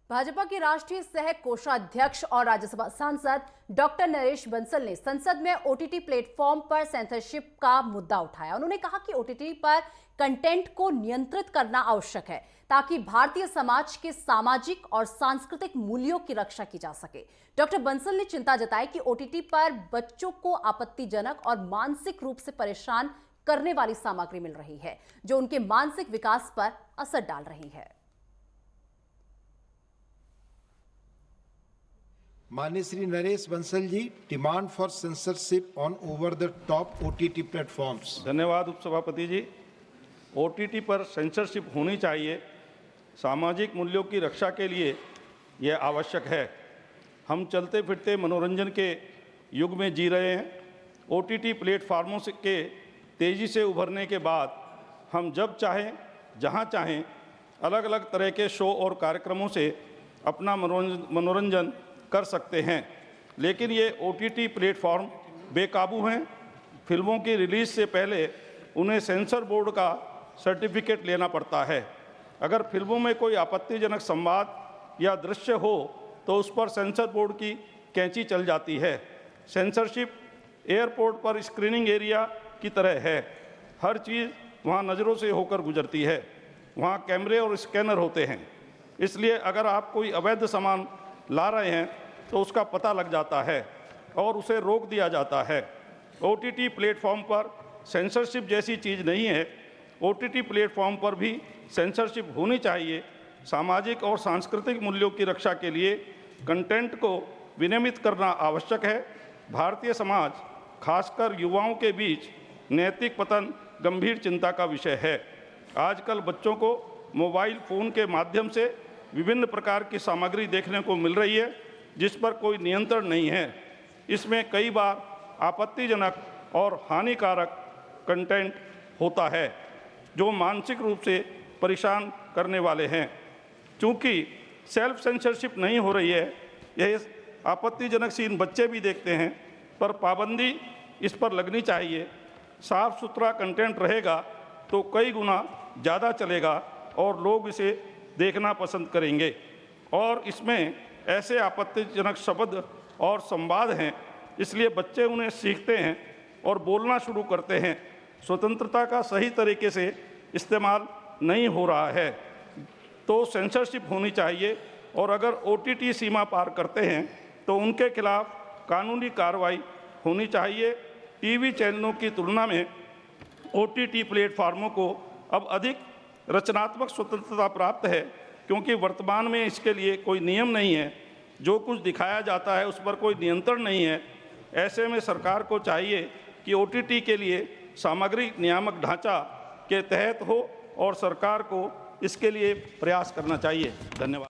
भाजपा के राष्ट्रीय सह कोषाध्यक्ष और राज्यसभा सांसद डॉक्टर नरेश बंसल ने संसद में ओटीटी प्लेटफॉर्म पर सेंसरशिप का मुद्दा उठाया। उन्होंने कहा कि ओटीटी पर कंटेंट को नियंत्रित करना आवश्यक है ताकि भारतीय समाज के सामाजिक और सांस्कृतिक मूल्यों की रक्षा की जा सके। डॉक्टर बंसल ने चिंता जताई कि ओटीटी पर बच्चों को आपत्तिजनक और मानसिक रूप से परेशान करने वाली सामग्री मिल रही है, जो उनके मानसिक विकास पर असर डाल रही है। माननीय Shri Naresh Bansal ji, demand for censorship on over the top OTT platforms. धन्यवाद उपसभापति जी। ओटीटी पर सेंसरशिप होनी चाहिए। सामाजिक मूल्यों की रक्षा के लिए यह आवश्यक है। हम चलते फिरते मनोरंजन के युग में जी रहे हैं। ओटीटी प्लेटफार्मों के तेज़ी से उभरने के बाद हम जब चाहें जहां चाहें अलग अलग तरह के शो और कार्यक्रमों से अपना मनोरंजन कर सकते हैं, लेकिन ये ओटीटी प्लेटफॉर्म बेकाबू हैं। फिल्मों की रिलीज़ से पहले उन्हें सेंसर बोर्ड का सर्टिफिकेट लेना पड़ता है। अगर फिल्मों में कोई आपत्तिजनक संवाद या दृश्य हो तो उस पर सेंसर बोर्ड की कैंची चल जाती है। सेंसरशिप एयरपोर्ट पर स्क्रीनिंग एरिया की तरह है। हर चीज़ वहाँ नज़रों से होकर गुजरती है। वहाँ कैमरे और स्कैनर होते हैं, इसलिए अगर आप कोई अवैध सामान ला रहे हैं तो उसका पता लग जाता है और उसे रोक दिया जाता है। ओटीटी प्लेटफॉर्म पर सेंसरशिप जैसी चीज़ नहीं है। ओटीटी प्लेटफॉर्म पर भी सेंसरशिप होनी चाहिए। सामाजिक और सांस्कृतिक मूल्यों की रक्षा के लिए कंटेंट को विनियमित करना आवश्यक है। भारतीय समाज, खासकर युवाओं के बीच नैतिक पतन गंभीर चिंता का विषय है। आजकल बच्चों को मोबाइल फ़ोन के माध्यम से विभिन्न प्रकार की सामग्री देखने को मिल रही है, जिस पर कोई नियंत्रण नहीं है। इसमें कई बार आपत्तिजनक और हानिकारक कंटेंट होता है जो मानसिक रूप से परेशान करने वाले हैं। चूँकि सेल्फ सेंसरशिप नहीं हो रही है, यह आपत्तिजनक सीन बच्चे भी देखते हैं, पर पाबंदी इस पर लगनी चाहिए। साफ सुथरा कंटेंट रहेगा तो कई गुना ज़्यादा चलेगा और लोग इसे देखना पसंद करेंगे। और इसमें ऐसे आपत्तिजनक शब्द और संवाद हैं, इसलिए बच्चे उन्हें सीखते हैं और बोलना शुरू करते हैं। स्वतंत्रता का सही तरीके से इस्तेमाल नहीं हो रहा है, तो सेंसरशिप होनी चाहिए। और अगर ओटीटी सीमा पार करते हैं तो उनके खिलाफ कानूनी कार्रवाई होनी चाहिए। टीवी चैनलों की तुलना में ओटीटी प्लेटफार्मों को अब अधिक रचनात्मक स्वतंत्रता प्राप्त है, क्योंकि वर्तमान में इसके लिए कोई नियम नहीं है। जो कुछ दिखाया जाता है उस पर कोई नियंत्रण नहीं है। ऐसे में सरकार को चाहिए कि ओटीटी के लिए सामग्री नियामक ढांचा के तहत हो और सरकार को इसके लिए प्रयास करना चाहिए। धन्यवाद।